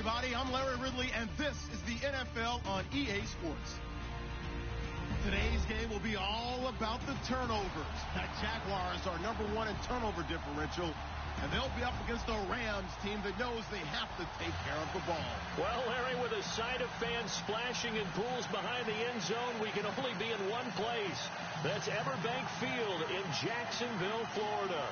everybody. I'm Larry Ridley, and this is the NFL on EA Sports. Today's game will be all about the turnovers. The Jaguars are #1 in turnover differential, and they'll be up against a Rams team that knows they have to take care of the ball. Well, Larry, with a sight of fans splashing in pools behind the end zone, we can only be in one place. That's Everbank Field in Jacksonville, Florida.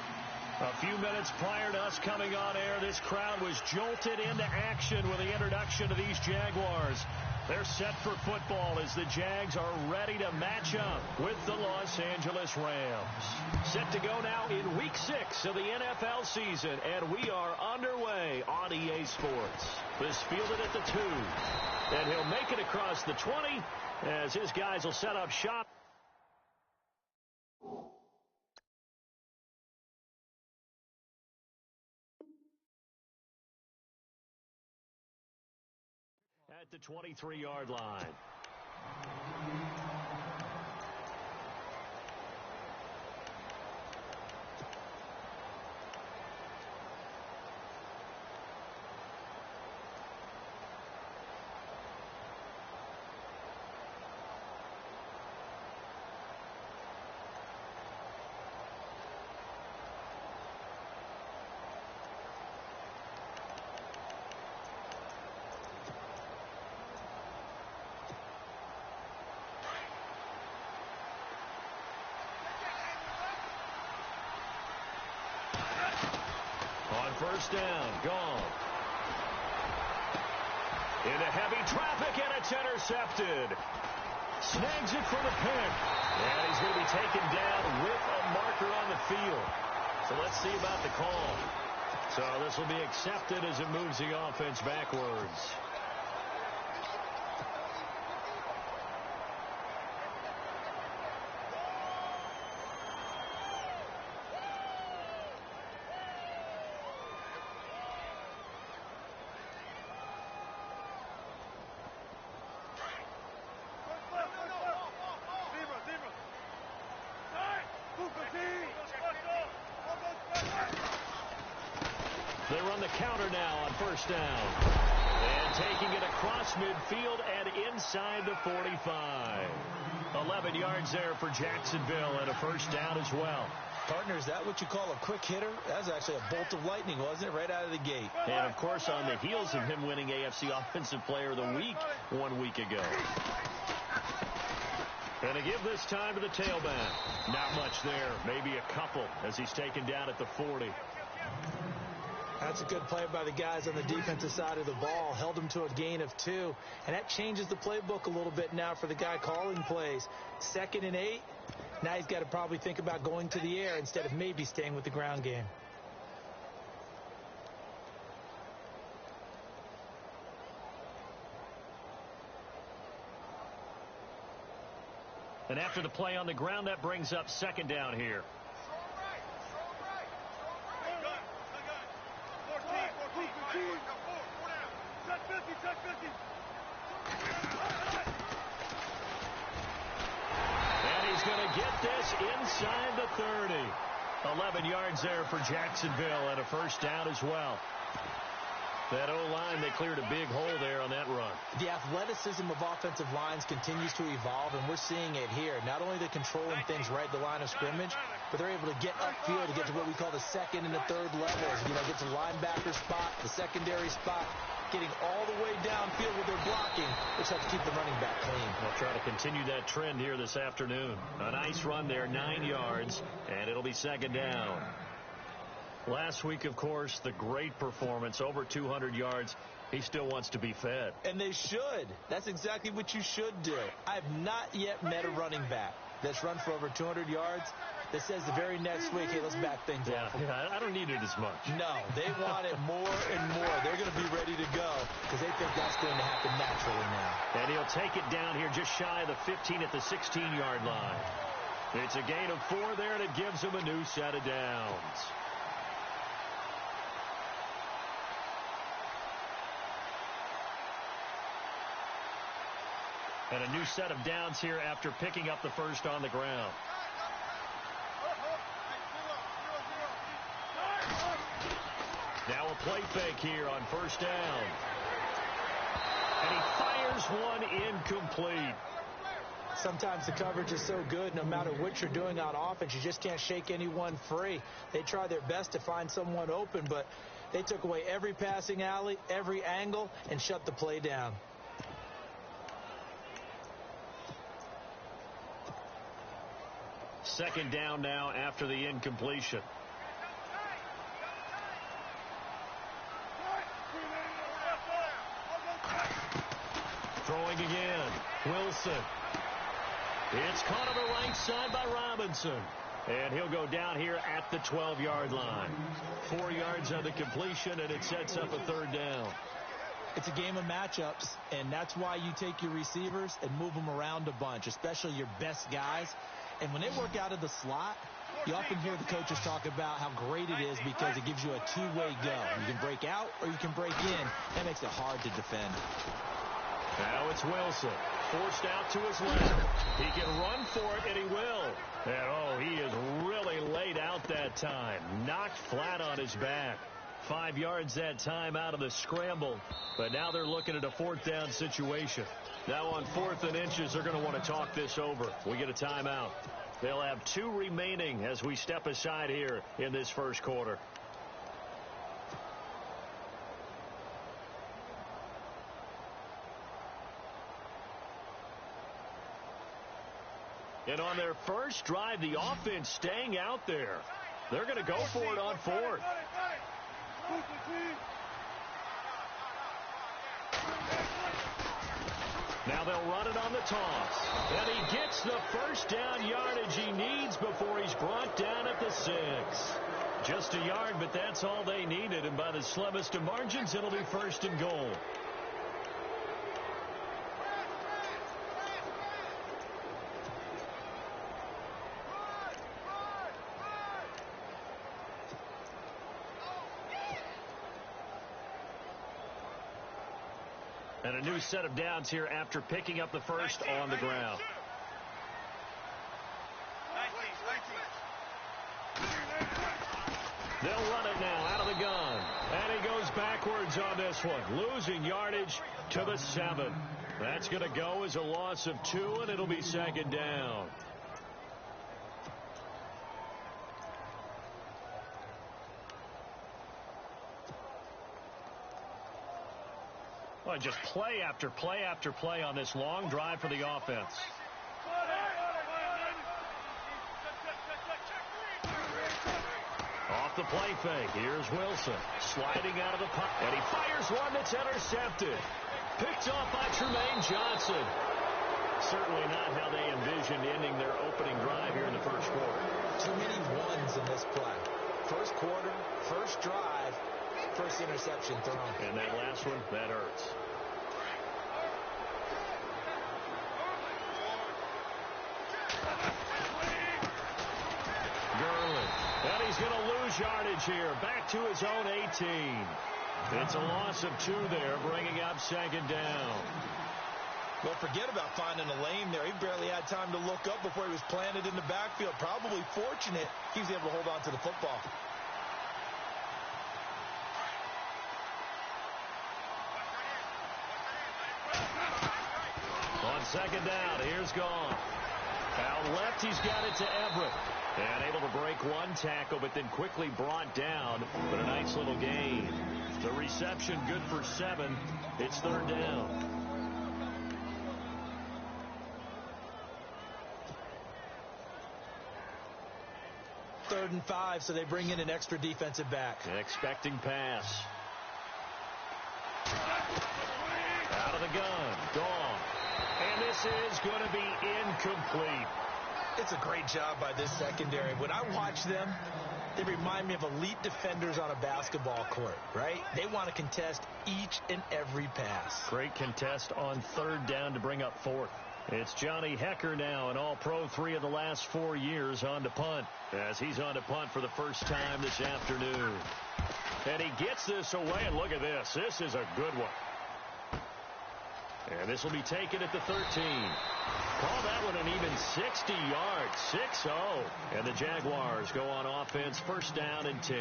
A few minutes prior to us coming on air, this crowd was jolted into action with the introduction of these Jaguars. They're set for football as the Jags are ready to match up with the Los Angeles Rams. Set to go now in Week 6 of the NFL season, and we are underway on EA Sports. This fielded at the 2, and he'll make it across the 20 as his guys will set up shop. At the 23-yard line. First down, gone. Into heavy traffic, and it's intercepted. Snags it for the pick. And he's going to be taken down with a marker on the field. So let's see about the call. So this will be accepted as it moves the offense backwards. They run the counter now on first down. And taking it across midfield and inside the 45. 11 yards there for Jacksonville and a first down as well. Partner, is that what you call a quick hitter? That was actually a bolt of lightning, wasn't it? Right out of the gate. And, of course, on the heels of him winning AFC Offensive Player of the Week 1 week ago. And to give this time to the tailback. Not much there. Maybe a couple as he's taken down at the 40. That's a good play by the guys on the defensive side of the ball. Held him to a gain of 2. And that changes the playbook a little bit now for the guy calling plays. 2nd and 8. Now he's got to probably think about going to the air instead of maybe staying with the ground game. And after the play on the ground, that brings up 2nd down here. And he's going to get this inside the 30. 11 yards there for Jacksonville and a first down as well. That O-line, they cleared a big hole there on that run. The athleticism of offensive lines continues to evolve, and we're seeing it here. Not only they're controlling things right at the line of scrimmage, but they're able to get upfield to get to what we call the 2nd and the 3rd levels. You know, get to linebacker spot, the secondary spot, getting all the way downfield with their blocking, which helps keep the running back clean. They'll try to continue that trend here this afternoon. A nice run there, 9 yards, and it'll be 2nd down. Last week, of course, the great performance, over 200 yards. He still wants to be fed. And they should. That's exactly what you should do. I've not yet met a running back that's run for over 200 yards that says the very next week, hey, let's back things off. Yeah, I don't need it as much. No, they want it more and more. They're going to be ready to go because they think that's going to happen naturally now. And he'll take it down here just shy of the 15 at the 16-yard line. It's a gain of 4 there, and it gives him a new set of downs. And a new set of downs here after picking up the first on the ground. Now a play fake here on first down. And he fires one incomplete. Sometimes the coverage is so good, no matter what you're doing on offense, you just can't shake anyone free. They try their best to find someone open, but they took away every passing alley, every angle, and shut the play down. Second down now after the incompletion. Throwing again. Wilson. It's caught on the right side by Robinson. And he'll go down here at the 12-yard line. 4 yards on the completion, and it sets up a third down. It's a game of matchups, and that's why you take your receivers and move them around a bunch, especially your best guys. And when they work out of the slot, you often hear the coaches talk about how great it is because it gives you a two-way go. You can break out or you can break in. That makes it hard to defend. Now it's Wilson. Forced out to his left. He can run for it, and he will. And, oh, he is really laid out that time. Knocked flat on his back. 5 yards that time out of the scramble. But now they're looking at a fourth down situation. Now on 4th and inches, they're going to want to talk this over. We get a timeout. They'll have 2 remaining as we step aside here in this first quarter. And on their first drive, the offense staying out there. They're going to go for it on 4th. Now they'll run it on the toss. And he gets the first down yardage he needs before he's brought down at the 6. Just a yard, but that's all they needed. And by the slimmest of margins, it'll be 1st and goal. And a new set of downs here after picking up the first on the ground. They'll run it now out of the gun. And he goes backwards on this one. Losing yardage to the 7. That's going to go as a loss of 2, and it'll be 2nd down. Well, just play after play after play on this long drive for the offense. Off the play fake. Here's Wilson sliding out of the pocket. And he fires one that's intercepted. Picked off by Tremaine Johnson. Certainly not how they envisioned ending their opening drive here in the first quarter. Too many ones in this play. First quarter, first drive, first interception thrown. And that last one, that hurts. Gurley. And he's going to lose yardage here. Back to his own 18. It's a loss of 2 there, bringing up 2nd down. Well, forget about finding a lane there. He barely had time to look up before he was planted in the backfield. Probably fortunate he was able to hold on to the football. On 2nd down, here's Gone. Out left, he's got it to Everett. And able to break one tackle, but then quickly brought down. But a nice little gain. The reception good for 7. It's 3rd down. Third and 5, so they bring in an extra defensive back. Expecting pass. Out of the gun. Gone. And this is going to be incomplete. It's a great job by this secondary. When I watch them, they remind me of elite defenders on a basketball court, right? They want to contest each and every pass. Great contest on 3rd down to bring up 4th. It's Johnny Hecker now, an all-pro 3 of the last 4 years on to punt, as he's on to punt for the first time this afternoon. And he gets this away, and look at this. This is a good one. And this will be taken at the 13. Call that one an even 60 yards, 6-0. And the Jaguars go on offense, 1st down and 10.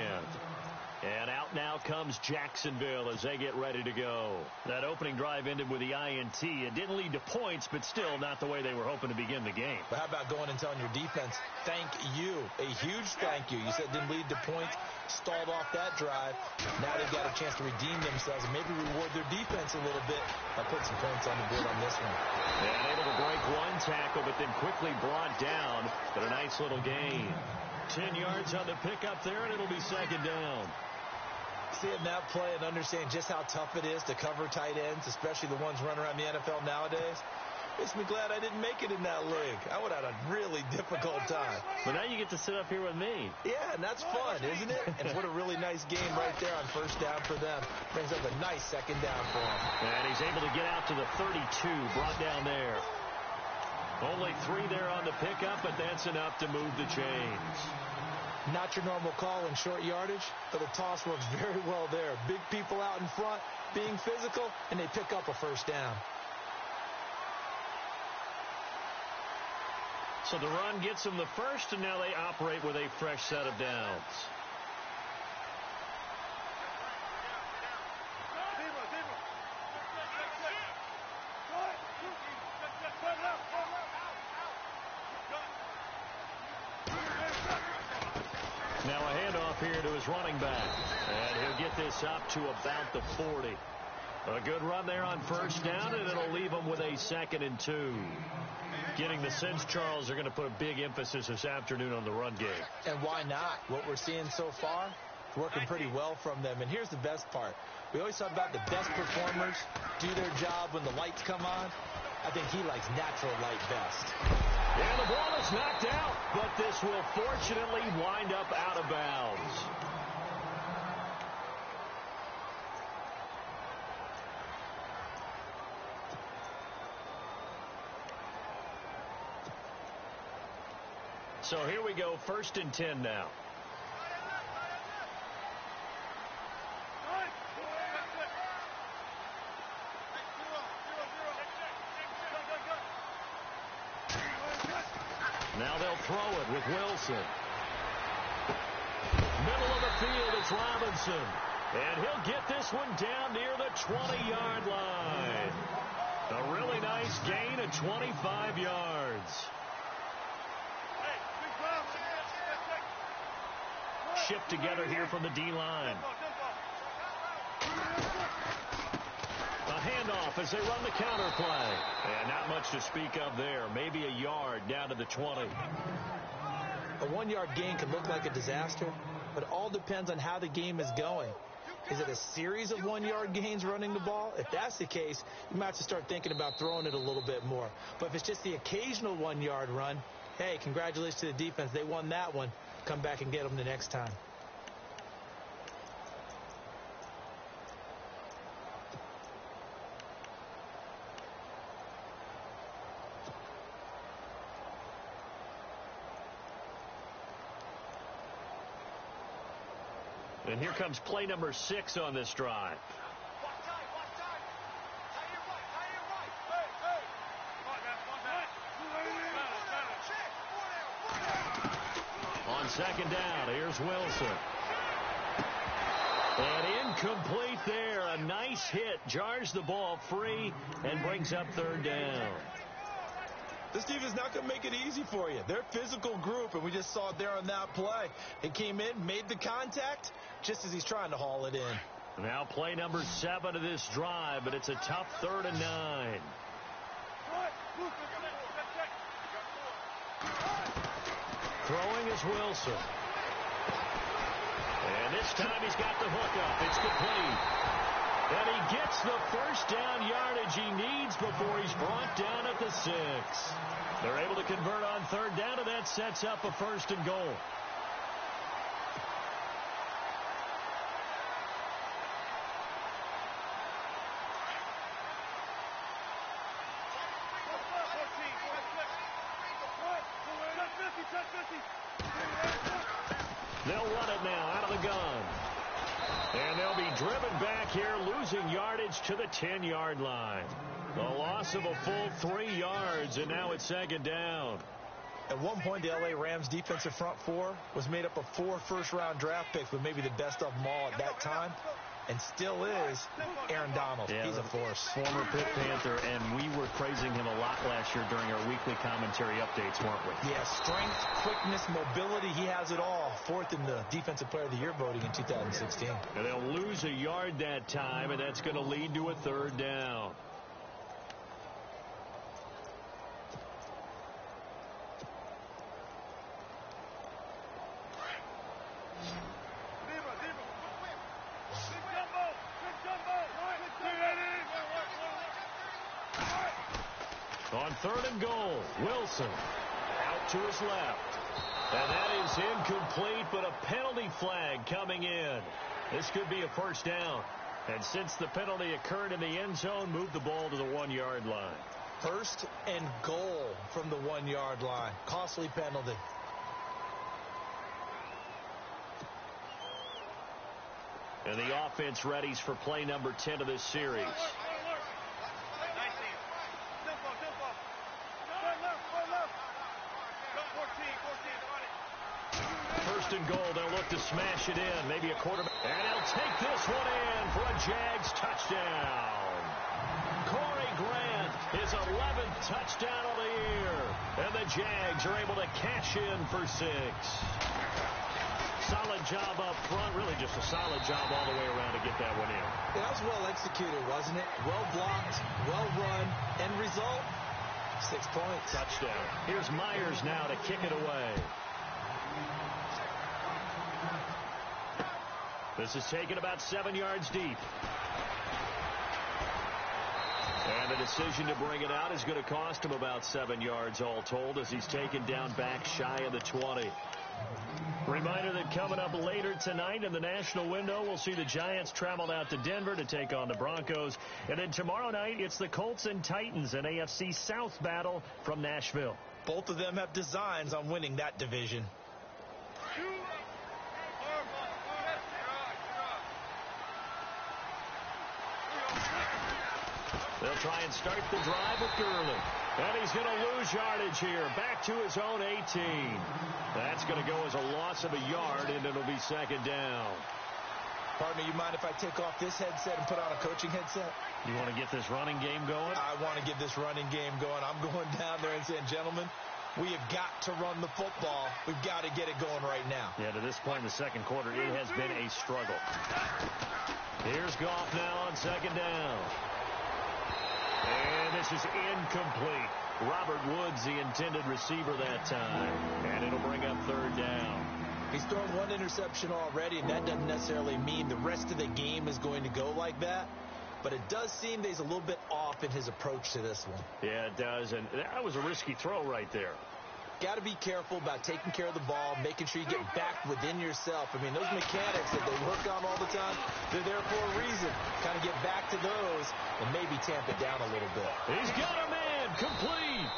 And out now comes Jacksonville as they get ready to go. That opening drive ended with the INT. It didn't lead to points, but still not the way they were hoping to begin the game. But how about going and telling your defense, thank you, a huge thank you. You said it didn't lead to points, stalled off that drive. Now they've got a chance to redeem themselves and maybe reward their defense a little bit by putting some points on the board on this one. And able to break one tackle, but then quickly brought down. But a nice little gain. 10 yards on the pickup there, and it'll be second down. Seeing that play and understand just how tough it is to cover tight ends, especially the ones running around the NFL nowadays, makes me glad I didn't make it in that league. I would have had a really difficult time. But now you get to sit up here with me. Yeah, and that's fun, isn't it? And what a really nice game right there on first down for them. Brings up a nice second down for them. And he's able to get out to the 32, brought down there. Only 3 there on the pickup, but that's enough to move the chains. Not your normal call in short yardage, but the toss works very well there. Big people out in front, being physical, and they pick up a first down. So the run gets them the first, and now they operate with a fresh set of downs. Now a handoff here to his running back. And he'll get this up to about the 40. A good run there on first down, and it'll leave him with a 2nd and 2. Getting the sense, Charles, they're going to put a big emphasis this afternoon on the run game. And why not? What we're seeing so far, working pretty well from them. And here's the best part. We always talk about the best performers do their job when the lights come on. I think he likes natural light best. And the ball is knocked out, but this will fortunately wind up out of bounds. So here we go, 1st and 10 now. Now they'll throw it with Wilson. Middle of the field, it's Robinson. And he'll get this one down near the 20-yard line. A really nice gain of 25 yards. Shipped together here from the D-line. A handoff as they run the counter play. And not much to speak of there. Maybe a yard down to the 20. A 1-yard gain can look like a disaster, but it all depends on how the game is going. Is it a series of 1-yard gains running the ball? If that's the case, you might have to start thinking about throwing it a little bit more. But if it's just the occasional 1-yard run, hey, congratulations to the defense. They won that one. Come back and get them the next time. And here comes play number 6 on this drive. On second down, here's Wilson. And incomplete there. A nice hit. Jars the ball free and brings up 3rd down. This team is not going to make it easy for you. They're a physical group, and we just saw it there on that play. It came in, made the contact, just as he's trying to haul it in. Now play number 7 of this drive, but it's a tough 3rd and 9. Throwing is Wilson. And this time he's got the hook up. It's complete. And he gets the first down yardage he needs before he's brought down at the 6. They're able to convert on 3rd down, and that sets up a 1st and goal. They'll run it now out of the gun. And they'll be driven back here, losing yardage to the 10-yard line. The loss of a full 3 yards, and now it's 2nd down. At one point, the LA Rams defensive front four was made up of 4 first-round draft picks, but maybe the best of them all at that time, and still is Aaron Donald. Yeah, he's a force. Former Pitt Panther, and we were praising him a lot last year during our weekly commentary updates, weren't we? Yeah, strength, quickness, mobility, he has it all. 4th in the Defensive Player of the Year voting in 2016. And they'll lose a yard that time, and that's going to lead to a 3rd down. On 3rd and goal, Wilson out to his left. And that is incomplete, but a penalty flag coming in. This could be a 1st down. And since the penalty occurred in the end zone, move the ball to the 1-yard line. 1st and goal from the 1-yard line. Costly penalty. And the offense readies for play number 10 of this series. 1st and goal, they'll look to smash it in. Maybe a quarterback. And he'll take this one in for a Jags touchdown. Corey Grant, his 11th touchdown of the year. And the Jags are able to cash in for 6. Solid job up front. Really just a solid job all the way around to get that one in. That was well executed, wasn't it? Well blocked, well run. End result, 6 points. Touchdown. Here's Myers now to kick it away. This is taken about 7 yards deep. And the decision to bring it out is going to cost him about 7 yards all told, as he's taken down back shy of the 20. Reminder that coming up later tonight in the national window, we'll see the Giants travel out to Denver to take on the Broncos. And then tomorrow night, it's the Colts and Titans, an AFC South battle from Nashville. Both of them have designs on winning that division. They'll try and start the drive with Gurley. And he's going to lose yardage here. Back to his own 18. That's going to go as a loss of a yard, and it'll be 2nd down. Pardon me, you mind if I take off this headset and put on a coaching headset? You want to get this running game going? I want to get this running game going. I'm going down there and saying, gentlemen, we have got to run the football. We've got to get it going right now. Yeah, to this point in the 2nd quarter, it has been a struggle. Here's Goff now on 2nd down. And this is incomplete. Robert Woods, the intended receiver that time. And it'll bring up 3rd down. He's thrown 1 interception already, and that doesn't necessarily mean the rest of the game is going to go like that. But it does seem that he's a little bit off in his approach to this one. Yeah, it does. And that was a risky throw right there. Got to be careful about taking care of the ball, making sure you get back within yourself. I mean, those mechanics that they work on all the time, they're there for a reason. Kind of get back to those and maybe tamp it down a little bit. He's got a man complete.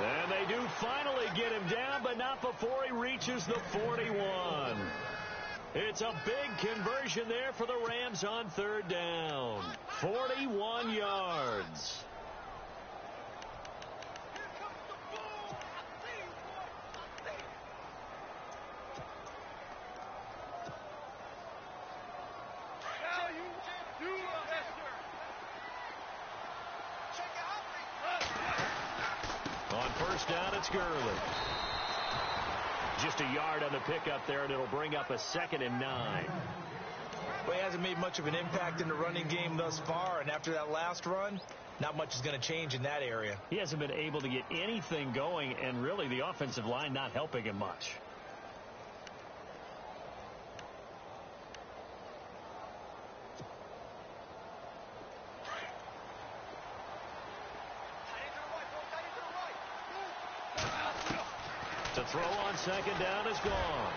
And they do finally get him down, but not before he reaches the 41. It's a big conversion there for the Rams on 3rd down. 41 yards. On 1st down, it's Gurley. Just a yard on the pickup there, and it'll bring up a 2nd and 9. Well, he hasn't made much of an impact in the running game thus far, and after that last run, not much is going to change in that area. He hasn't been able to get anything going, and really the offensive line not helping him much. The throw on 2nd down is gone.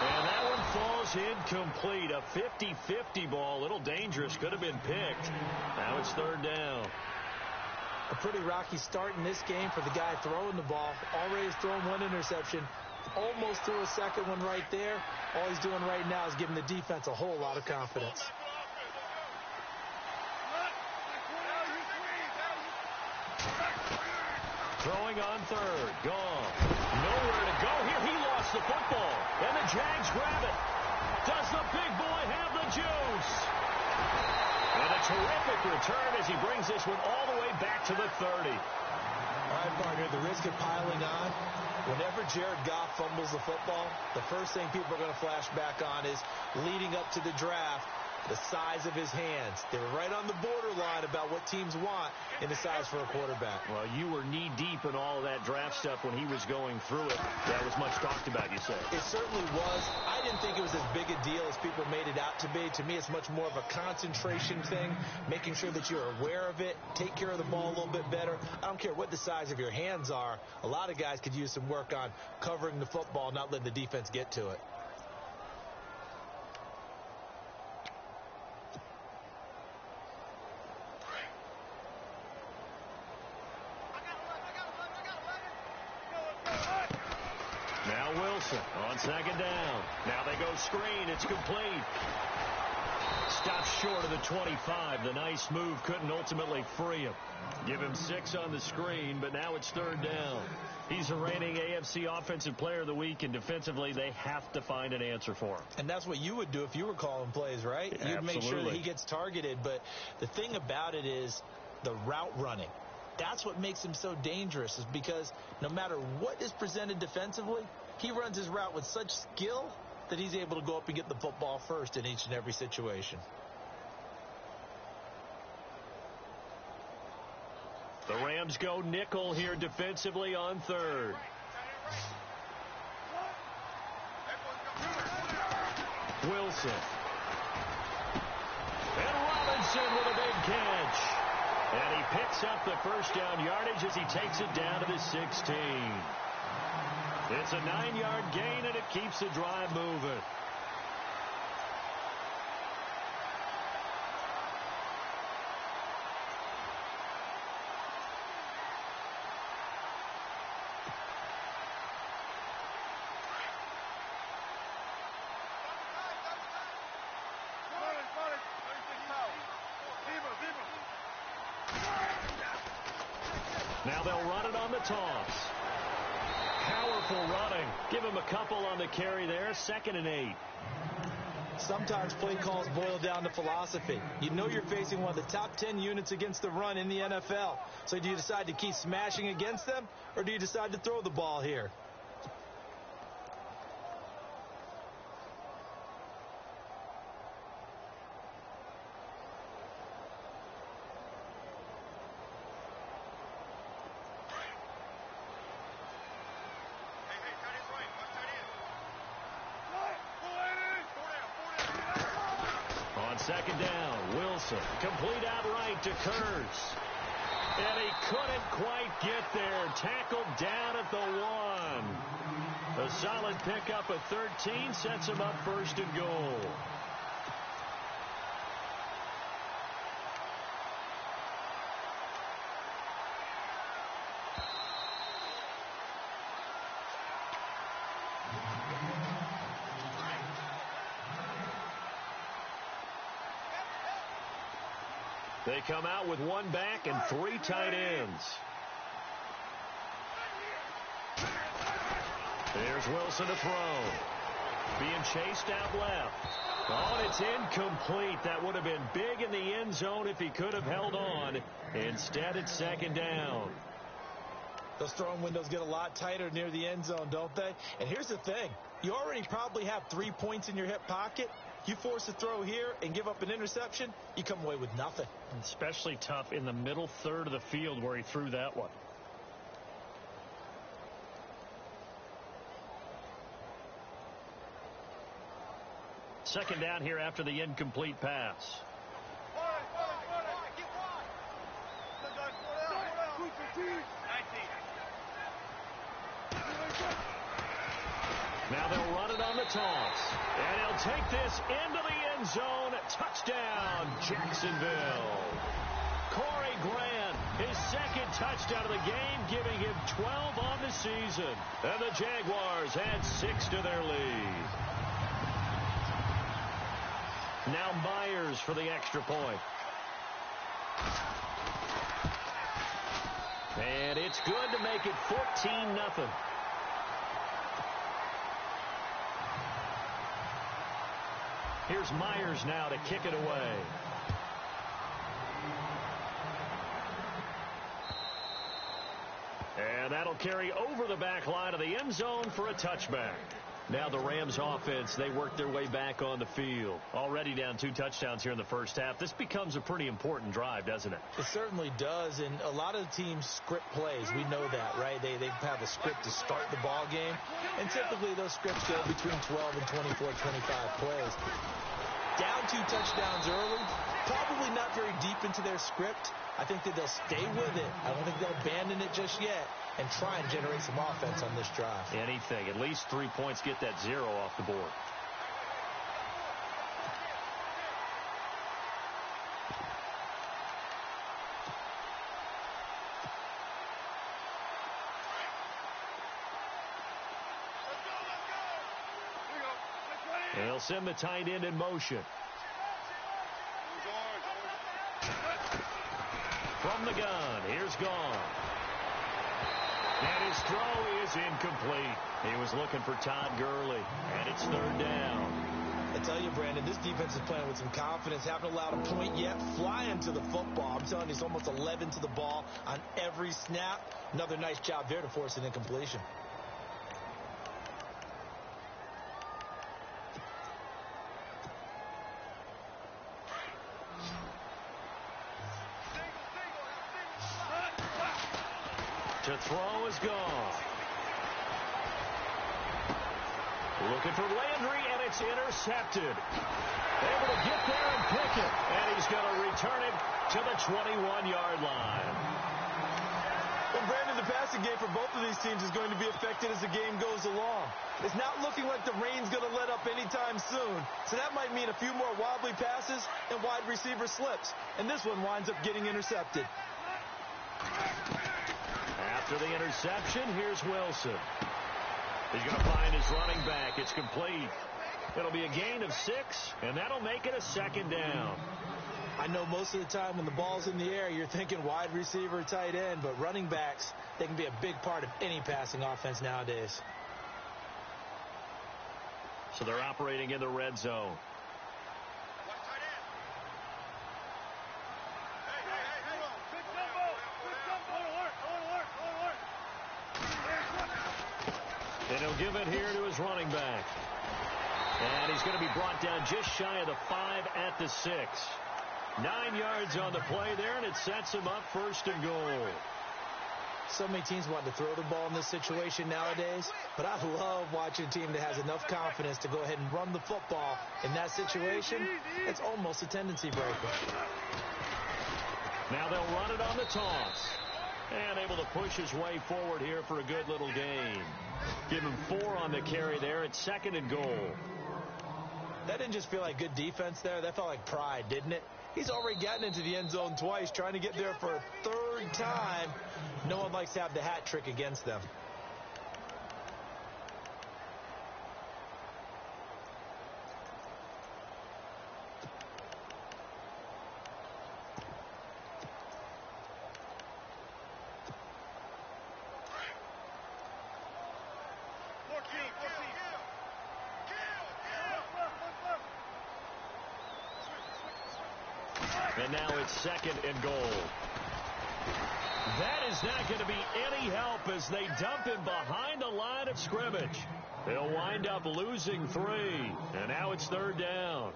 And that one falls incomplete. A 50-50 ball. A little dangerous. Could have been picked. Now it's 3rd down. A pretty rocky start in this game for the guy throwing the ball. Already has thrown 1 interception. Almost threw a 2nd one right there. All he's doing right now is giving the defense a whole lot of confidence. Throwing on 3rd. Gone. Jags grab it? Does the big boy have the juice? And a terrific return as he brings this one all the way back to the 30. All right, partner, the risk of piling on. Whenever Jared Goff fumbles the football, the first thing people are going to flash back on is leading up to the draft, the size of his hands. They were right on the borderline about what teams want in the size for a quarterback. Well, you were knee-deep in all of that draft stuff when he was going through it. That was much talked about, you say. It certainly was. I didn't think it was as big a deal as people made it out to be. To me, it's much more of a concentration thing, making sure that you're aware of it, take care of the ball a little bit better. I don't care what the size of your hands are. A lot of guys could use some work on covering the football, not letting the defense get to it. Now Wilson on second down. Now they go screen. It's complete. Stops short of the 25. The nice move couldn't ultimately free him. Give him 6 on the screen, but now it's third down. He's the reigning AFC Offensive Player of the Week, and defensively they have to find an answer for him. And that's what you would do if you were calling plays, right? Absolutely. You'd make sure that he gets targeted. But the thing about it is the route running. That's what makes him so dangerous, is because no matter what is presented defensively, he runs his route with such skill that he's able to go up and get the football first in each and every situation. The Rams go nickel here defensively on third. Wilson. And Robinson with a big catch. And he picks up the first down yardage as he takes it down to the 16. It's a 9-yard gain, and it keeps the drive moving. Now they'll run it on the toss. Powerful running. Give him a couple on the carry there. 2nd and 8. Sometimes play calls boil down to philosophy. You know you're facing one of the top 10 units against the run in the NFL. So do you decide to keep smashing against them, or do you decide to throw the ball here? Second down, Wilson. Complete outright to Kurtz. And he couldn't quite get there. Tackled down at the 1. A solid pickup of 13 sets him up 1st and goal. They come out with 1 back and 3 tight ends. There's Wilson to throw. Being chased out left. Oh, and it's incomplete. That would have been big in the end zone if he could have held on. Instead, it's 2nd down. Those throwing windows get a lot tighter near the end zone, don't they? And here's the thing. You already probably have 3 points in your hip pocket. You force a throw here and give up an interception, you come away with nothing. Especially tough in the middle third of the field where he threw that one. Second down here after the incomplete pass. Now they'll run it on the toss. And he'll take this into the end zone. Touchdown, Jacksonville. Corey Grant, his 2nd touchdown of the game, giving him 12 on the season. And the Jaguars add 6 to their lead. Now Myers for the extra point. And it's good to make it 14-0. Here's Myers now to kick it away. And that'll carry over the back line of the end zone for a touchback. Now the Rams offense, they work their way back on the field. Already down 2 touchdowns here in the first half. This becomes a pretty important drive, doesn't it? It certainly does, and a lot of teams script plays. We know that, right? They have a script to start the ball game, and typically those scripts go between 12 and 24, 25 plays. Down 2 touchdowns early, probably not very deep into their script. I think that they'll stay with it. I don't think they'll abandon it just yet and try and generate some offense on this drive. Anything. At least 3 points, get that 0 off the board. They'll send the tight end in motion. From the gun, here's Gone. And his throw is incomplete. He was looking for Todd Gurley, and it's 3rd down. I tell you, Brandon, this defense is playing with some confidence. Haven't allowed a point yet. Flying to the football. I'm telling you, it's almost 11 to the ball on every snap. Another nice job there to force an incompletion. To throw is gone. Looking for Landry, and it's intercepted. Able to get there and pick it. And he's going to return it to the 21-yard line. Well, Brandon, the passing game for both of these teams is going to be affected as the game goes along. It's not looking like the rain's going to let up anytime soon. So that might mean a few more wobbly passes and wide receiver slips. And this one winds up getting intercepted. After the interception, here's Wilson. He's going to find his running back. It's complete. It'll be a gain of 6, and that'll make it a 2nd down. I know most of the time when the ball's in the air, you're thinking wide receiver, tight end, but running backs, they can be a big part of any passing offense nowadays. So they're operating in the red zone. And he'll give it here to his running back. And he's going to be brought down just shy of the 5 at the 6. 9 yards on the play there, and it sets him up 1st and goal. So many teams want to throw the ball in this situation nowadays, but I love watching a team that has enough confidence to go ahead and run the football in that situation. It's almost a tendency breaker. Now they'll run it on the toss. And able to push his way forward here for a good little gain. Give him 4 on the carry there. It's 2nd and goal. That didn't just feel like good defense there. That felt like pride, didn't it? He's already gotten into the end zone twice, trying to get there for a 3rd time. No one likes to have the hat trick against them. And now it's 2nd and goal. That is not going to be any help as they dump him behind the line of scrimmage. They'll wind up losing 3. And now it's 3rd down.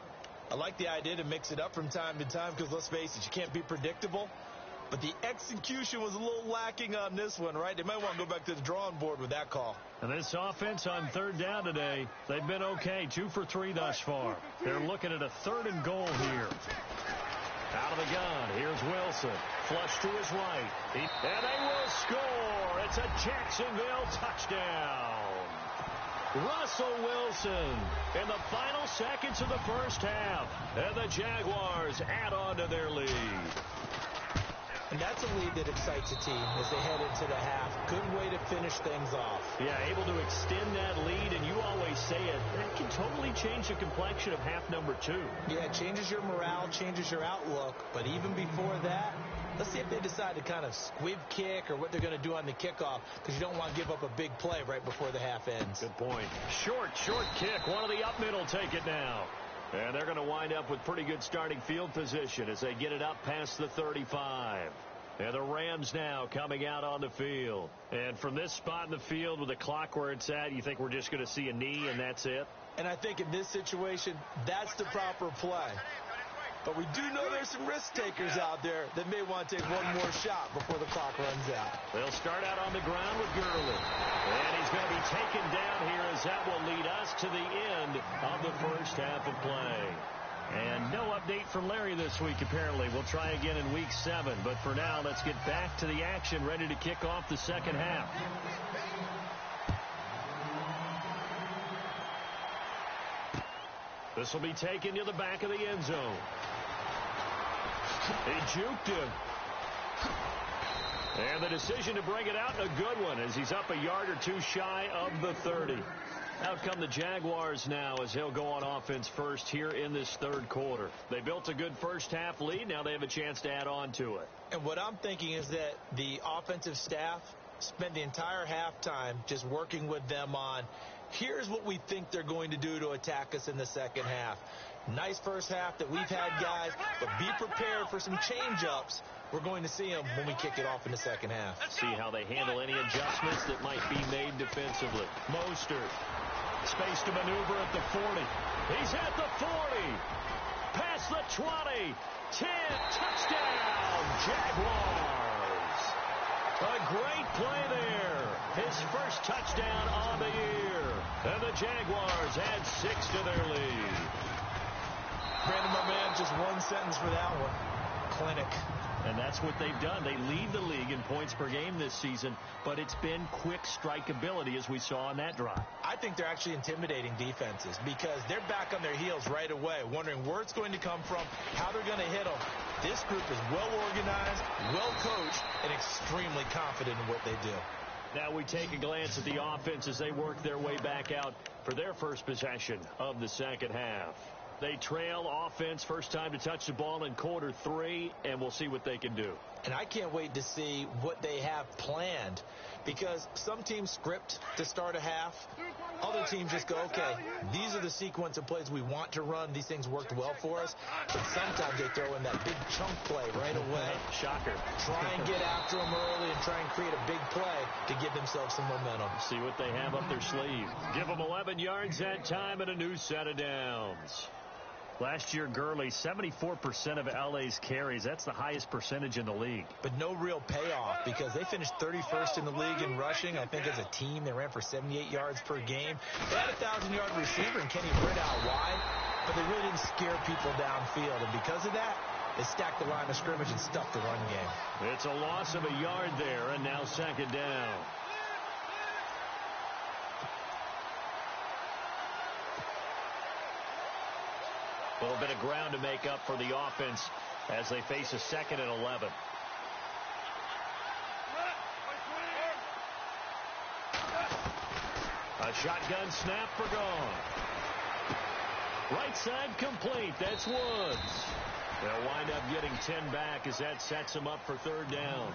I like the idea to mix it up from time to time because, let's face it, you can't be predictable. But the execution was a little lacking on this one, right? They might want to go back to the drawing board with that call. And this offense on 3rd down today, they've been okay. 2 for 3 thus far. They're looking at a 3rd and goal here. Out of the gun, here's Wilson. Flush to his right. And they will score. It's a Jacksonville touchdown. Russell Wilson in the final seconds of the first half. And the Jaguars add on to their lead. And that's a lead that excites a team as they head into the half. Good way to finish things off. Yeah, able to extend that lead, and you always say it, that can totally change the complexion of half number 2. Yeah, it changes your morale, changes your outlook. But even before that, let's see if they decide to kind of squib kick or what they're going to do on the kickoff, because you don't want to give up a big play right before the half ends. Good point. Short kick. One of the up middle take it now. And they're going to wind up with pretty good starting field position as they get it up past the 35. And the Rams now coming out on the field. And from this spot in the field with the clock where it's at, you think we're just going to see a knee and that's it? And I think in this situation, that's the proper play. But we do know there's some risk takers out there that may want to take one more shot before the clock runs out. They'll start out on the ground with Gurley. And he's going to be taken down here as that will lead us to the end of the first half of play. And no update from Larry this week, apparently. We'll try again in week 7. But for now, let's get back to the action, ready to kick off the second half. This will be taken to the back of the end zone. He juked him. And the decision to bring it out, a good one, as he's up a yard or two shy of the 30. Out come the Jaguars now as they'll go on offense first here in this third quarter. They built a good first half lead. Now they have a chance to add on to it. And what I'm thinking is that the offensive staff spend the entire halftime just working with them on, here's what we think they're going to do to attack us in the second half. Nice first half that we've had, guys, but be prepared for some change-ups. We're going to see them when we kick it off in the second half. See how they handle any adjustments that might be made defensively. Mostert. Space to maneuver at the 40. He's at the 40. Past the 20. 10. Touchdown, Jaguars. A great play there. His first touchdown on the year. And the Jaguars add 6 to their lead. Brandon, my man, just one sentence for that one. Clinic. And that's what they've done. They lead the league in points per game this season, but it's been quick strikeability as we saw on that drive. I think they're actually intimidating defenses because they're back on their heels right away, wondering where it's going to come from, how they're going to hit them. This group is well organized, well coached, and extremely confident in what they do. Now we take a glance at the offense as they work their way back out for their first possession of the second half. They trail offense, first time to touch the ball in quarter 3, and we'll see what they can do. And I can't wait to see what they have planned because some teams script to start a half. Other teams just go, okay, these are the sequence of plays we want to run. These things worked well for us. But sometimes they throw in that big chunk play right away. Shocker. Try and get after them early and try and create a big play to give themselves some momentum. See what they have up their sleeve. Give them 11 yards that time and a new set of downs. Last year, Gurley, 74% of LA's carries. That's the highest percentage in the league. But no real payoff because they finished 31st in the league in rushing. I think as a team, they ran for 78 yards per game. They had a 1,000-yard receiver in Kenny Britt out wide, but they really didn't scare people downfield. And because of that, they stacked the line of scrimmage and stuffed the run game. It's a loss of a yard there, and now second down. A little bit of ground to make up for the offense as they face a 2nd and 11. A shotgun snap for gone. Right side complete. That's Woods. They'll wind up getting 10 back as that sets them up for third down.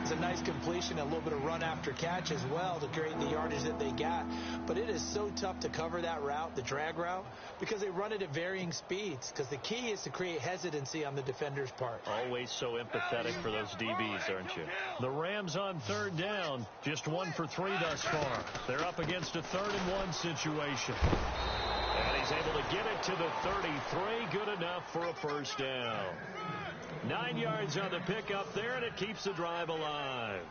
It's a nice completion, a little bit of run after catch as well to create the yardage that they got. But it is so tough to cover that route, the drag route, because they run it at varying speeds. Because the key is to create hesitancy on the defender's part. Always so empathetic for those DBs, aren't you? The Rams on third down, just 1 for 3 thus far. They're up against a 3rd and 1 situation. And he's able to get it to the 33. Good enough for a first down. 9 yards on the pickup there, and it keeps the drive alive.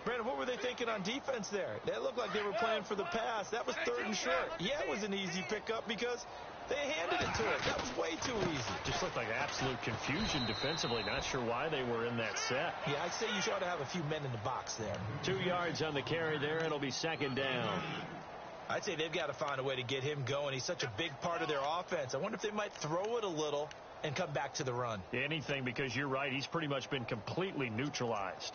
Brandon, what were they thinking on defense there? They looked like they were playing for the pass. That was 3rd and short. Yeah, it was an easy pickup because they handed it to it. That was way too easy. Just looked like absolute confusion defensively. Not sure why they were in that set. Yeah, I'd say you should have a few men in the box there. 2 yards on the carry there. It'll be second down. I'd say they've got to find a way to get him going. He's such a big part of their offense. I wonder if they might throw it a little and come back to the run. Anything, because you're right. He's pretty much been completely neutralized.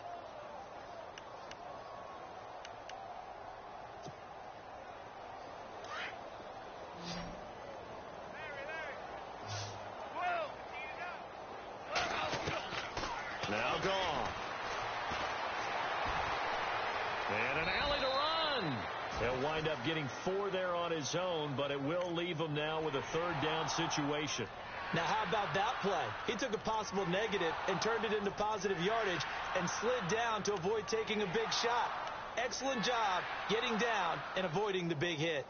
Now gone. And an alley to run. They'll wind up getting 4 there on his own, but it will leave him now with a third down situation. Now, how about that play? He took a possible negative and turned it into positive yardage and slid down to avoid taking a big shot. Excellent job getting down and avoiding the big hit.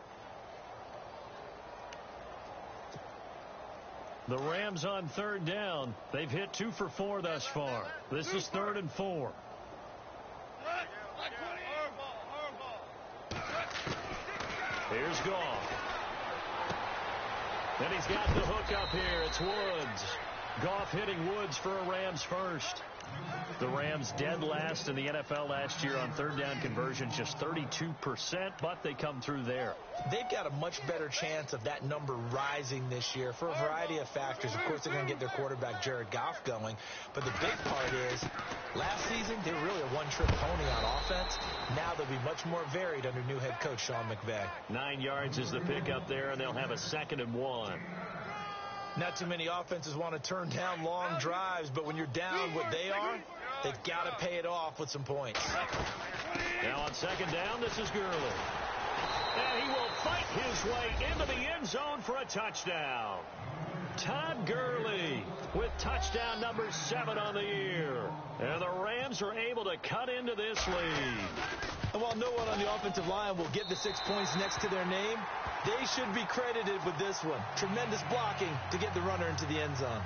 The Rams on third down. They've hit 2 for 4 thus far. This is 3rd and 4. Here's Goff. And he's got the hook up here. It's Woods. Goff hitting Woods for a Rams first. The Rams dead last in the NFL last year on third down conversions, just 32%, but they come through there. They've got a much better chance of that number rising this year for a variety of factors. Of course, they're going to get their quarterback, Jared Goff, going. But the big part is, last season, they were really a one-trick pony on offense. Now they'll be much more varied under new head coach Sean McVay. 9 yards is the pickup there, and they'll have a 2nd and 1. Not too many offenses want to turn down long drives, but when you're down what they are, they've got to pay it off with some points. Now on 2nd down, this is Gurley. And he will fight his way into the end zone for a touchdown. Todd Gurley with touchdown number 7 on the year. And the Rams are able to cut into this lead. And while no one on the offensive line will get the 6 points next to their name, they should be credited with this one. Tremendous blocking to get the runner into the end zone.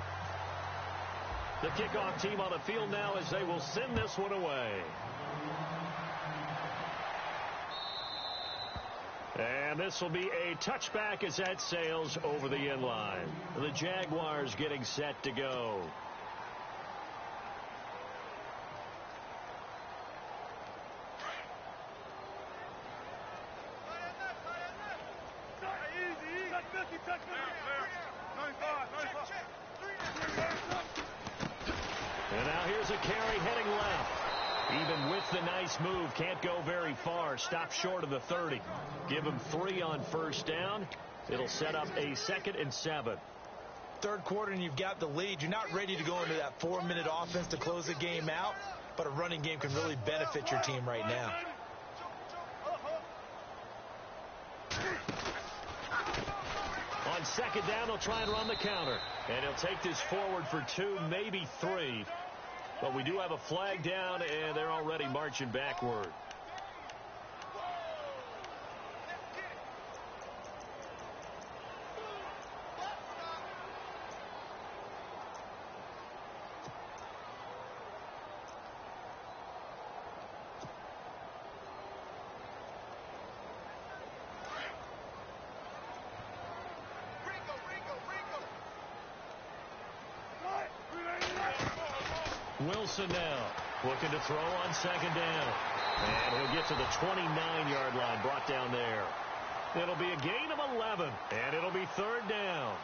The kickoff team on the field now as they will send this one away. And this will be a touchback as that sails over the end line. The Jaguars getting set to go. And now here's a carry heading left. Even with the nice move, can't go very far. Stop short of the 30. Give him 3 on first down. It'll set up a 2nd and 7. Third quarter and you've got the lead. You're not ready to go into that 4-minute offense to close the game out, but a running game can really benefit your team right now. On 2nd down, they'll try and run the counter. And he'll take this forward for 2, maybe 3. But we do have a flag down, and they're already marching backward. Wilson now looking to throw on 2nd down. And he'll get to the 29-yard line, brought down there. It'll be a gain of 11, and it'll be 3rd down.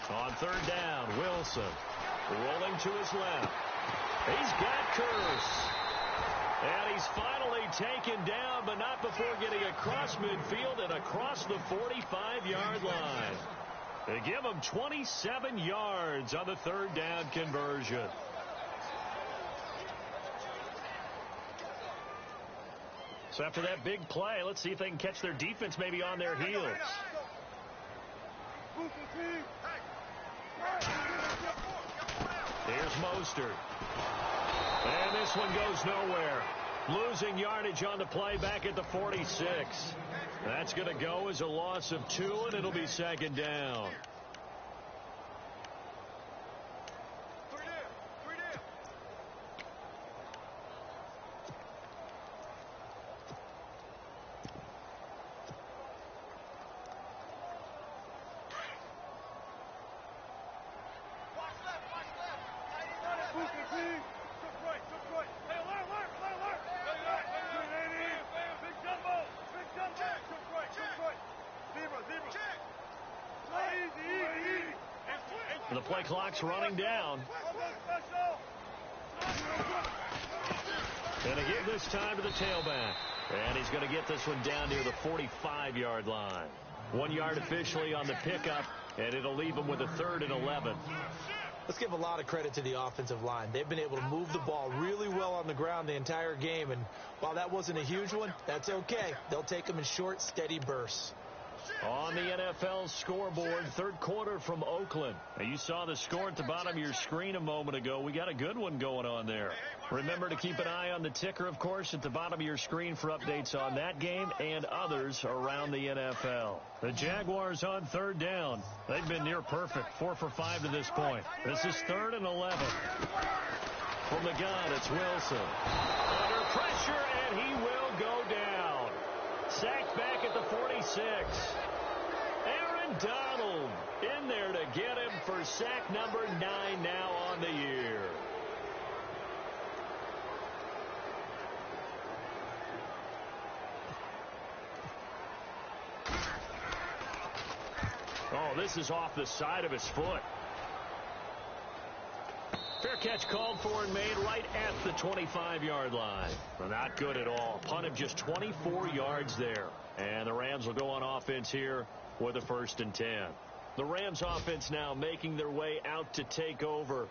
On 3rd down, Wilson rolling to his left. He's got Curse. And he's finally taken down, but not before getting across midfield and across the 45-yard line. They give him 27 yards on the 3rd down conversion. So after that big play, let's see if they can catch their defense maybe on their heels. Here's Mostert. And this one goes nowhere. Losing yardage on the play back at the 46. That's going to go as a loss of 2, and it'll be 2nd down. The play clock's running down. this time to the tailback. And he's going to get this one down near the 45-yard line. 1 yard officially on the pickup, and it'll leave him with a 3rd and 11. Let's give a lot of credit to the offensive line. They've been able to move the ball really well on the ground the entire game, and while that wasn't a huge one, that's okay. They'll take them in short, steady bursts. On the NFL scoreboard, 3rd quarter from Oakland. Now, you saw the score at the bottom of your screen a moment ago. We got a good one going on there. Remember to keep an eye on the ticker, of course, at the bottom of your screen for updates on that game and others around the NFL. The Jaguars on 3rd down. They've been near perfect, 4 for 5 to this point. This is 3rd and 11. From the gun, it's Wilson. Under pressure, and he will go down. Sacked back at the 46. Aaron Donald in there to get him for sack number 9 now on the year. Oh, this is off the side of his foot. Fair catch called for and made right at the 25-yard line. Well, not good at all. Punt of just 24 yards there. And the Rams will go on offense here with a 1st and 10. The Rams offense now making their way out to take over.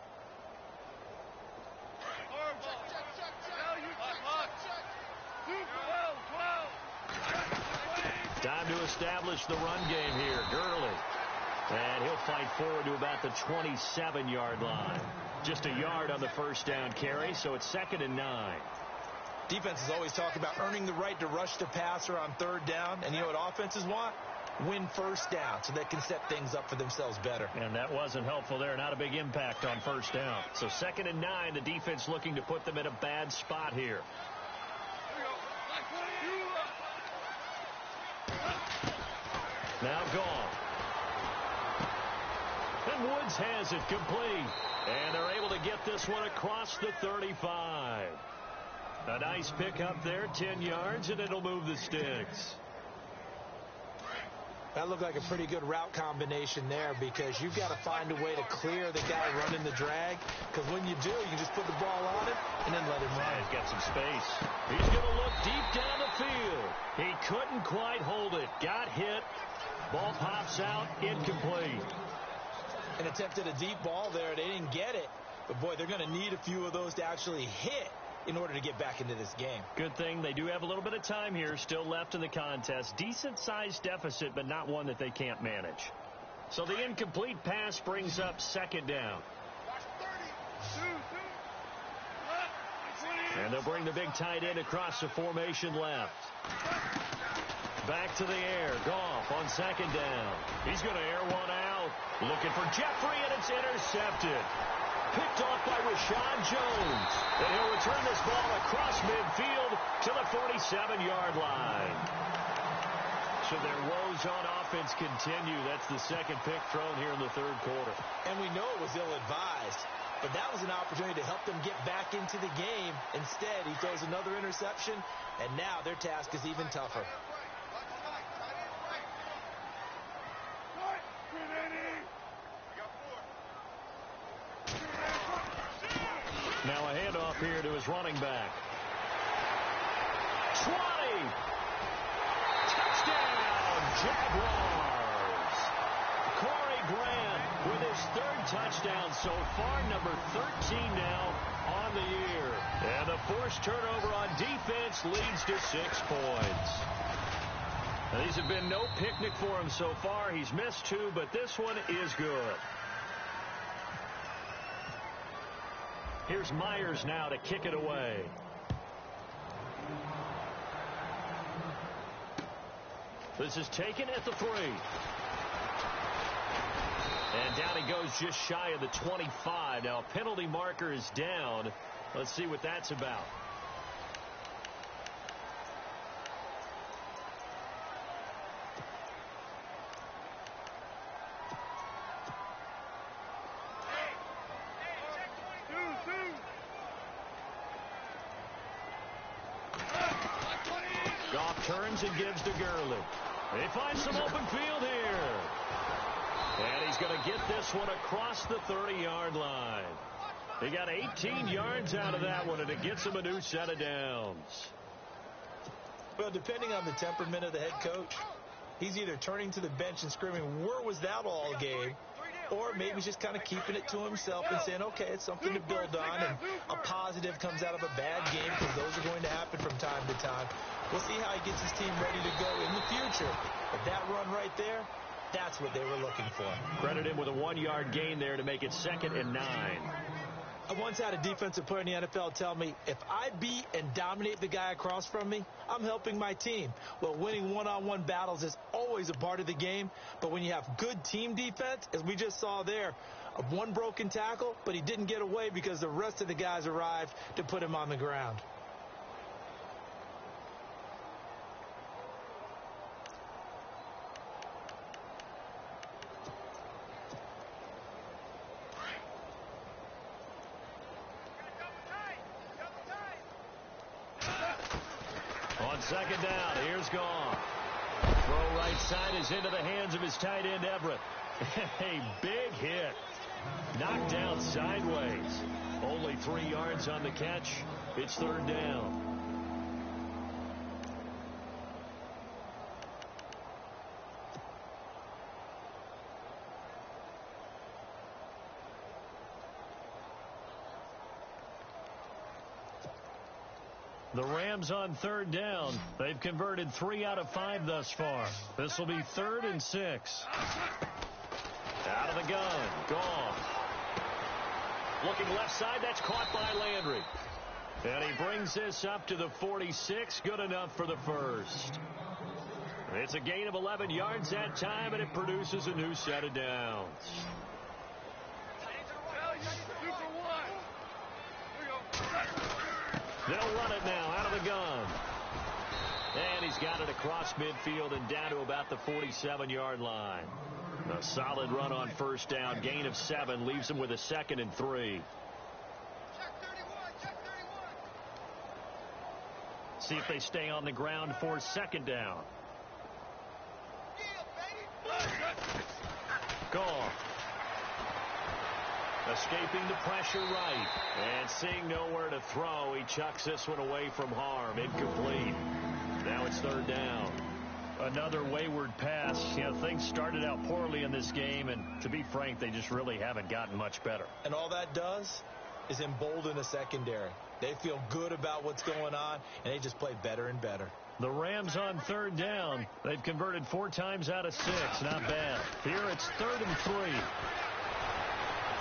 Time to establish the run game here. Gurley. And he'll fight forward to about the 27-yard line. Just a yard on the 1st down carry, so it's 2nd and 9. Defenses always talk about earning the right to rush the passer on 3rd down. And you know what offenses want? Win 1st down so they can set things up for themselves better. And that wasn't helpful there. Not a big impact on 1st down. So 2nd and 9, the defense looking to put them in a bad spot here. Now gone. And Woods has it complete. And they're able to get this one across the 35. A nice pickup there, 10 yards, and it'll move the sticks. That looked like a pretty good route combination there because you've got to find a way to clear the guy running the drag. Because when you do, you can just put the ball on it and then let him run. He's got some space. He's going to look deep down the field. He couldn't quite hold it. Got hit. Ball pops out, incomplete. And attempted a deep ball there. They didn't get it. But, boy, they're going to need a few of those to actually hit in order to get back into this game. Good thing they do have a little bit of time here still left in the contest. Decent-sized deficit, but not one that they can't manage. So the incomplete pass brings up 2nd down. And they'll bring the big tight end across the formation left. Back to the air. Goff on 2nd down. He's going to air one out. Looking for Jeffrey, and it's intercepted. Picked off by Rashad Jones. And he'll return this ball across midfield to the 47-yard line. So their woes on offense continue. That's the 2nd pick thrown here in the 3rd quarter. And we know it was ill-advised. But that was an opportunity to help them get back into the game. Instead, he throws another interception, and now their task is even tougher. Now a handoff here to his running back. 20. Touchdown, Jaguars. Corey Grant with his 3rd touchdown so far, number 13 now on the year. And the forced turnover on defense leads to 6 points. Now, these have been no picnic for him so far. He's missed 2, but this one is good. Here's Myers now to kick it away. This is taken at the 3. And down he goes just shy of the 25. Now, penalty marker is down. Let's see what that's about. Goff turns and gives to Gurley. They find some open field here. And he's going to get this one across the 30-yard line. He got 18 yards out of that one, and it gets him a new set of downs. Well, depending on the temperament of the head coach, he's either turning to the bench and screaming, where was that all game? Or maybe he's just kind of keeping it to himself and saying, okay, it's something to build on, and a positive comes out of a bad game, because those are going to happen from time to time. We'll see how he gets his team ready to go in the future. But that run right there, that's what they were looking for. Credit him with a 1-yard gain there to make it 2nd and 9. I once had a defensive player in the NFL tell me, if I beat and dominate the guy across from me, I'm helping my team. Well, winning one-on-one battles is always a part of the game, but when you have good team defense, as we just saw there, one broken tackle, but he didn't get away because the rest of the guys arrived to put him on the ground. On 2nd down, here's Goff. Throw right side is into the hands of his tight end, Everett. A big hit. Knocked down sideways. Only 3 yards on the catch. It's 3rd down. The Rams on 3rd down. They've converted 3 out of 5 thus far. This will be 3rd and 6. Out of the gun. Goff. Looking left side. That's caught by Landry. And he brings this up to the 46. Good enough for the first. It's a gain of 11 yards that time, and it produces a new set of downs. They'll run it now out of the gun. And he's got it across midfield and down to about the 47-yard line. A solid run on 1st down. Gain of 7 leaves him with a 2nd and 3. See if they stay on the ground for 2nd down. Goff. Escaping the pressure right. And seeing nowhere to throw, he chucks this one away from harm. Incomplete. Now it's 3rd down. Another wayward pass. You know, things started out poorly in this game, and to be frank, they just really haven't gotten much better. And all that does is embolden the secondary. They feel good about what's going on, and they just play better and better. The Rams on 3rd down. They've converted 4 times out of 6. Not bad. Here it's 3rd and 3.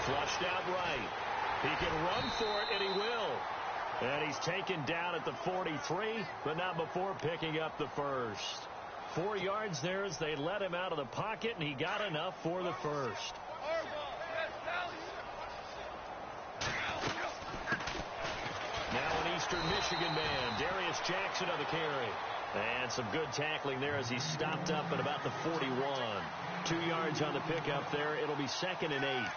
Flushed out right. He can run for it, and he will. And he's taken down at the 43, but not before picking up the first. 4 yards there as they let him out of the pocket, and he got enough for the first. Now an Eastern Michigan man, Darius Jackson on the carry. And some good tackling there as he stopped up at about the 41. 2 yards on the pickup there. It'll be 2nd and 8.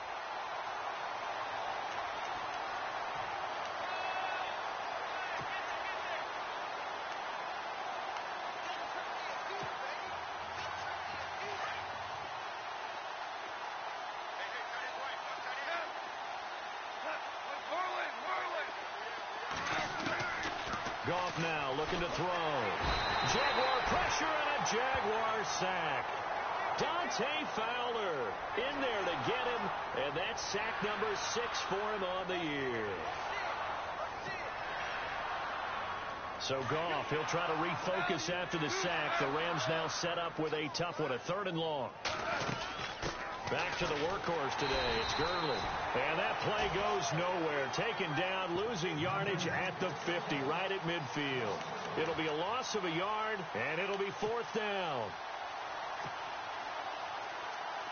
Goff now looking to throw. Jaguar pressure and a Jaguar sack. Dante Fowler in there to get him, and that's sack number 6 for him on the year. So Goff, he'll try to refocus after the sack. The Rams now set up with a tough one, a 3rd and long. Back to the workhorse today. It's Gurley. And that play goes nowhere. Taken down, losing yardage at the 50, right at midfield. It'll be a loss of a yard, and it'll be 4th down.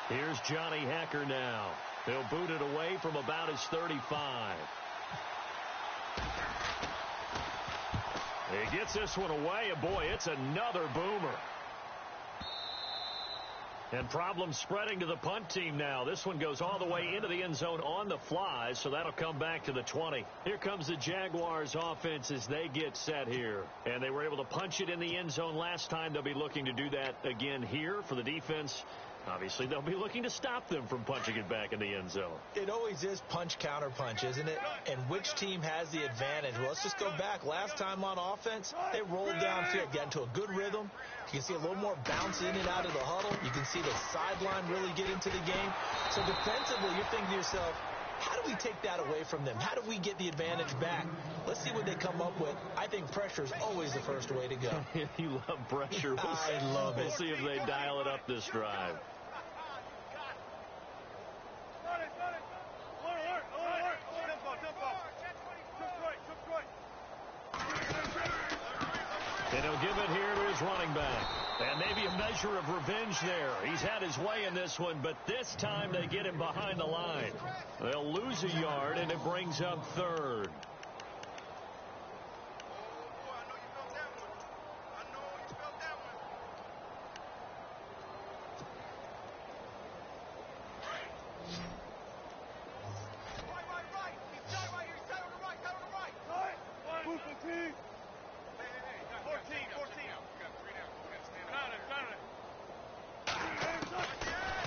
Here's Johnny Hecker now. He'll boot it away from about his 35. He gets this one away, and boy, it's another boomer. And problems spreading to the punt team now. This one goes all the way into the end zone on the fly, so that'll come back to the 20. Here comes the Jaguars offense as they get set here. And they were able to punch it in the end zone last time. They'll be looking to do that again here for the defense. Obviously, they'll be looking to stop them from punching it back in the end zone. It always is punch, counter punch, isn't it? And which team has the advantage? Well, let's just go back. Last time on offense, they rolled downfield, got into a good rhythm. You can see a little more bounce in and out of the huddle. You can see the sideline really get into the game. So defensively, you're thinking to yourself, how do we take that away from them? How do we get the advantage back? Let's see what they come up with. I think pressure is always the first way to go. You love pressure. I love it. We'll see if they dial it up this drive. And he'll give it here to his running back. And maybe a measure of revenge there. He's had his way in this one, but this time they get him behind the line. They'll lose a yard, and it brings up third.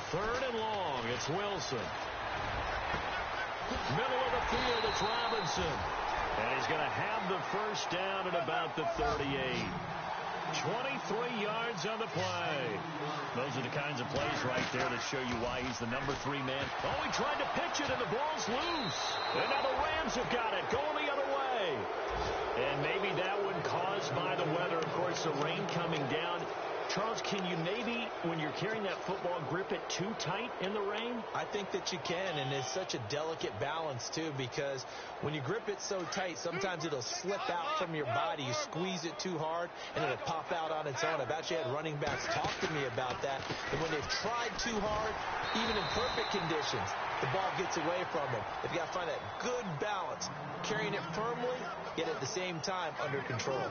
Third and long, it's Wilson. Middle of the field, it's Robinson. And he's going to have the first down at about the 38. 23 yards on the play. Those are the kinds of plays right there that show you why he's the number 3 man. Oh, he tried to pitch it, and the ball's loose. And now the Rams have got it, going the other way. And maybe that one caused by the weather. Of course, the rain coming down. Charles, can you maybe, when you're carrying that football, grip it too tight in the rain? I think that you can, and it's such a delicate balance, too, because when you grip it so tight, sometimes it'll slip out from your body. You squeeze it too hard, and it'll pop out on its own. I've actually had running backs talk to me about that, and when they've tried too hard, even in perfect conditions, the ball gets away from them. They've got to find that good balance, carrying it firmly, yet at the same time under control.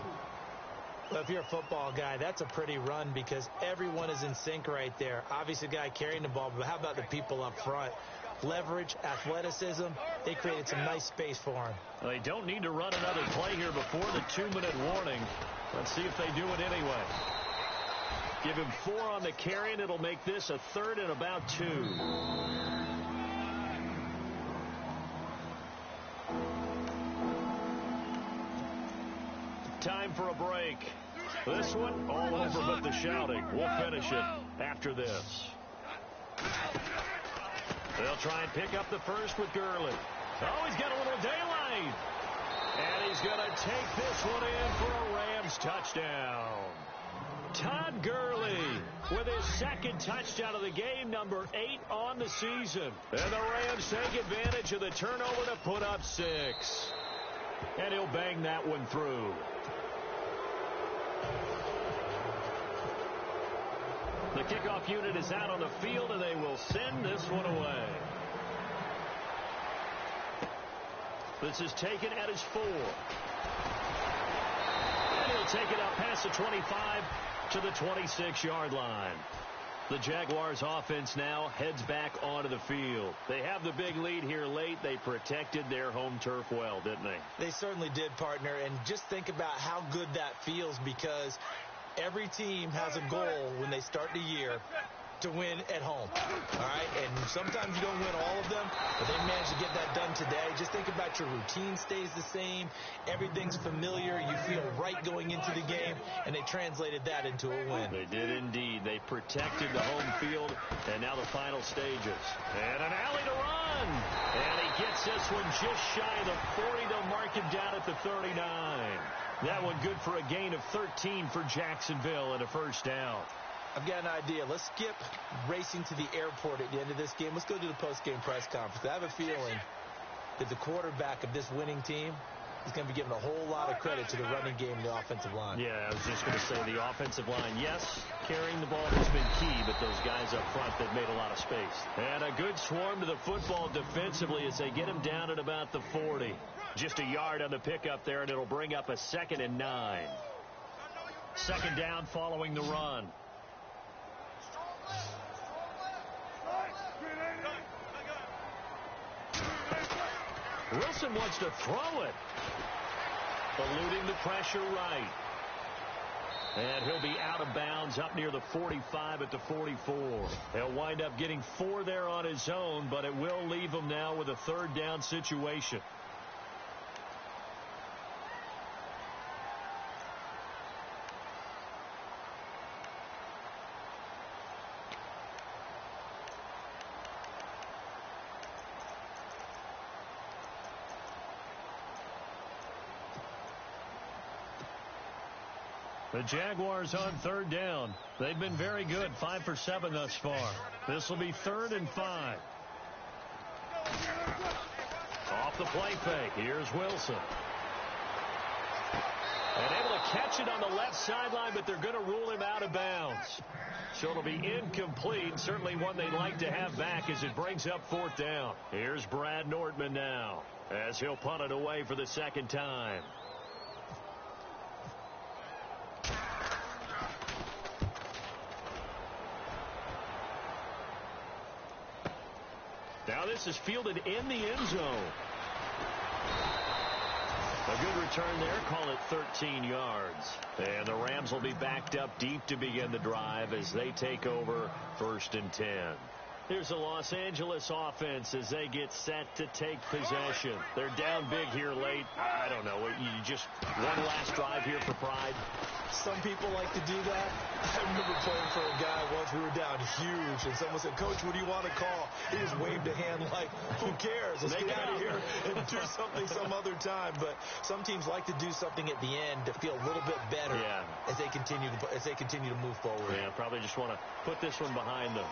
Well, if you're a football guy, that's a pretty run because everyone is in sync right there. Obviously, the guy carrying the ball, but how about the people up front? Leverage, athleticism, they created some nice space for him. Well, they don't need to run another play here before the 2-minute warning. Let's see if they do it anyway. Give him 4 on the carry, and it'll make this a 3rd and about 2. Time for a break. This one, all over but the shouting. We'll finish it after this. They'll try and pick up the first with Gurley. Oh, he's got a little daylight. And he's going to take this one in for a Rams touchdown. Todd Gurley with his 2nd touchdown of the game, number 8 on the season. And the Rams take advantage of the turnover to put up 6. And he'll bang that one through. The kickoff unit is out on the field, and they will send this one away. This is taken at his 4. And he'll take it up past the 25 to the 26-yard line. The Jaguars offense now heads back onto the field. They have the big lead here late. They protected their home turf well, didn't they? They certainly did, partner. And just think about how good that feels because every team has a goal when they start the year to win at home. All right? And sometimes you don't win all of them, but they managed to get that done today. Just think about your routine stays the same. Everything's familiar. You feel right going into the game, and they translated that into a win. They did indeed. They protected the home field, and now the final stages. And an alley to run. And he gets this one just shy of the 40. They'll mark him down at the 39. That one good for a gain of 13 for Jacksonville and a first down. I've got an idea. Let's skip racing to the airport at the end of this game. Let's go to the post-game press conference. I have a feeling that the quarterback of this winning team is going to be given a whole lot of credit to the running game and the offensive line. Yeah, I was just going to say the offensive line, yes, carrying the ball has been key, but those guys up front, they've made a lot of space. And a good swarm to the football defensively as they get him down at about the 40. Just a yard on the pickup there, and it'll bring up a 2nd and 9. 2nd down following the run. Wilson wants to throw it. Eluding the pressure right. And he'll be out of bounds up near the 45 at the 44. He'll wind up getting 4 there on his own, but it will leave him now with a third down situation. The Jaguars on third down. They've been very good, 5 for 7 thus far. This will be 3rd and 5. Off the play fake. Here's Wilson. And able to catch it on the left sideline, but they're going to rule him out of bounds. So it'll be incomplete. Certainly one they'd like to have back as it brings up 4th down. Here's Brad Nortman now as he'll punt it away for the second time. Now this is fielded in the end zone. A good return there. Call it 13 yards. And the Rams will be backed up deep to begin the drive as they take over 1st and 10. Here's the Los Angeles offense as they get set to take possession. They're down big here late. I don't know. You just one last drive here for pride. Some people like to do that. I remember playing for a guy once. We were down huge, and someone said, "Coach, what do you want to call?" He just waved a hand like, "Who cares? Let's get out of here and do something some other time." But some teams like to do something at the end to feel a little bit better as they continue to move forward. Yeah, probably just want to put this one behind them.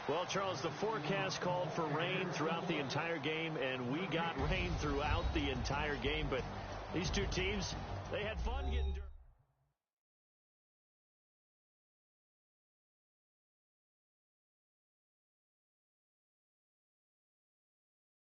Well, Charles, the forecast called for rain throughout the entire game, and we got rain throughout the entire game. But these two teams, they had fun getting dirty.